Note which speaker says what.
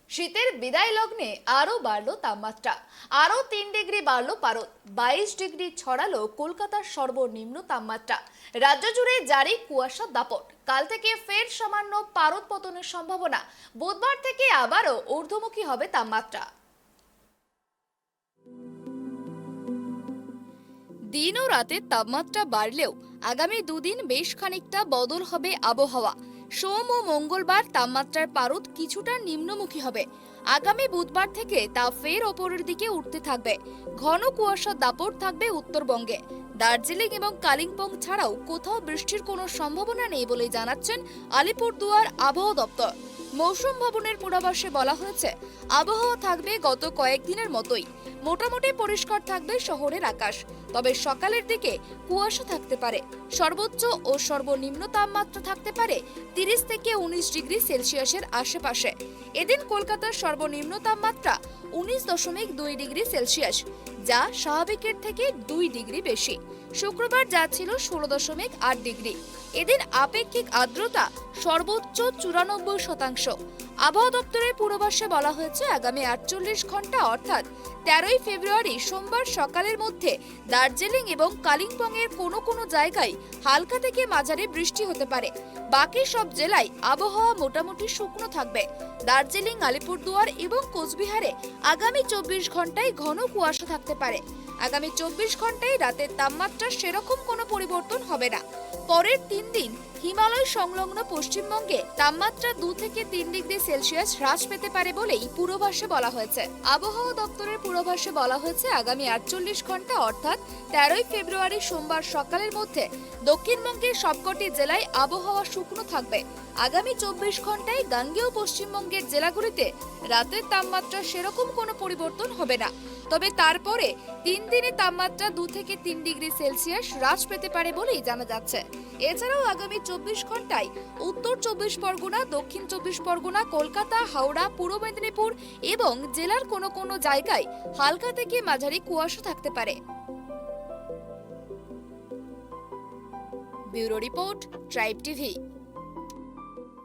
Speaker 1: শীতের বিদায় লগ্নে আরো বাড়লো তাপমাত্রা, আরো 3 ডিগ্রি বাড়লো পারদ। 22 ডিগ্রি ছড়ালো কলকাতার সর্বনিম্ন তাপমাত্রা। রাজ্য জুড়ে জারি কুয়াশার দাপট। কাল থেকে ফের সামান্য পারদ পতনের সম্ভাবনা। বুধবার থেকে আবারও ঊর্ধ্বমুখী হবে তাপমাত্রা। দিন ও রাতের তাপমাত্রা বাড়লেও আগামী দুদিন বেশ খানিকটা বদল হবে আবহাওয়া। সোম ও মঙ্গলবার তাপমাত্রার পারদ কিছুটা নিম্নমুখী হবে। আগামী বুধবার থেকে তা ফের ওপরের দিকে উঠতে থাকবে। ঘন কুয়াশার দাপট থাকবে উত্তরবঙ্গে। দার্জিলিং এবং কালিম্পং ছাড়াও কোথাও বৃষ্টির কোনো সম্ভাবনা নেই বলে জানাচ্ছেন আলিপুরদুয়ার আবহাওয়া দপ্তর। মৌসুম ভবনের পূর্বাভাসে বলা হয়েছে, আবহাওয়া থাকবে গত কয়েকদিনের মতোই। মোটামুটি পরিষ্কার থাকবে শহরের আকাশ, তবে সকালের দিকে কুয়াশা থাকতে পারে। সর্বোচ্চ ও সর্বনিম্ন তাপমাত্রা থাকতে পারে 30 থেকে 19 ডিগ্রি সেলসিয়াসের আশেপাশে। এদিন কলকাতার সর্বনিম্ন তাপমাত্রা 19.2 ডিগ্রি সেলসিয়াস, যা স্বাভাবিকের থেকে 2 ডিগ্রি বেশি। শুক্রবার যা ছিল 16.8 ডিগ্রি। এদিন আপেক্ষিক আর্দ্রতা সর্বোচ্চ 94%। আবহাওয়া দপ্তরের পূর্বাভাসে বলা হয়েছে, আগামী 48 ঘন্টা অর্থাৎ 13ই ফেব্রুয়ারি সোমবার সকালের মধ্যে দার্জিলিং এবং কালিম্পংয়ের কোনো কোনো জায়গায় হালকা থেকে মাঝারি বৃষ্টি হতে পারে। বাকি সব জেলায় আবহাওয়া মোটামুটি শুকনো থাকবে। দার্জিলিং, আলিপুরদুয়ার এবং কোচবিহারে আগামী 24 ঘন্টায় ঘন কুয়াশা থাকতে পারে। আগামী 24 ঘন্টায় রাতের তাপমাত্রা সেরকম কোনো পরিবর্তন হবে না। পরের 3 দিন হিমালয় সংলগ্ন পশ্চিমবঙ্গে তাপমাত্রা 2 থেকে 3 ডিগ্রি সেলসিয়াস হ্রাস পেতে পারে বলেই পূর্বাভাসে বলা হয়েছে। আবহাওয়া দপ্তরের পূর্বাভাসে বলা হয়েছে, আগামী 48 ঘন্টা অর্থাৎ 13ই ফেব্রুয়ারি সোমবার সকালের মধ্যে দক্ষিণবঙ্গের সবকটি জেলায় আবহাওয়া শুকনো থাকবে। আগামী 24 ঘন্টায় গাঙ্গেয় পশ্চিমবঙ্গের জেলাগুলিতে রাতের তাপমাত্রা সেরকম কোনো পরিবর্তন হবে না। তবে তারপরে 3 দিনে তাপমাত্রা 2 থেকে 3 ডিগ্রি সেলসিয়াস হ্রাস পেতে পারে বলেই জানা যাচ্ছে। এছাড়াও আগামী 24 ঘন্টায় উত্তর 24 পরগনা, দক্ষিণ 24 পরগনা, কলকাতা, হাওড়া, পূর্ব মেদিনীপুর এবং জেলার কোনো কোনো জায়গায় হালকা থেকে মাঝারি কুয়াশা থাকতে পারে। Bureau report, tribe TV.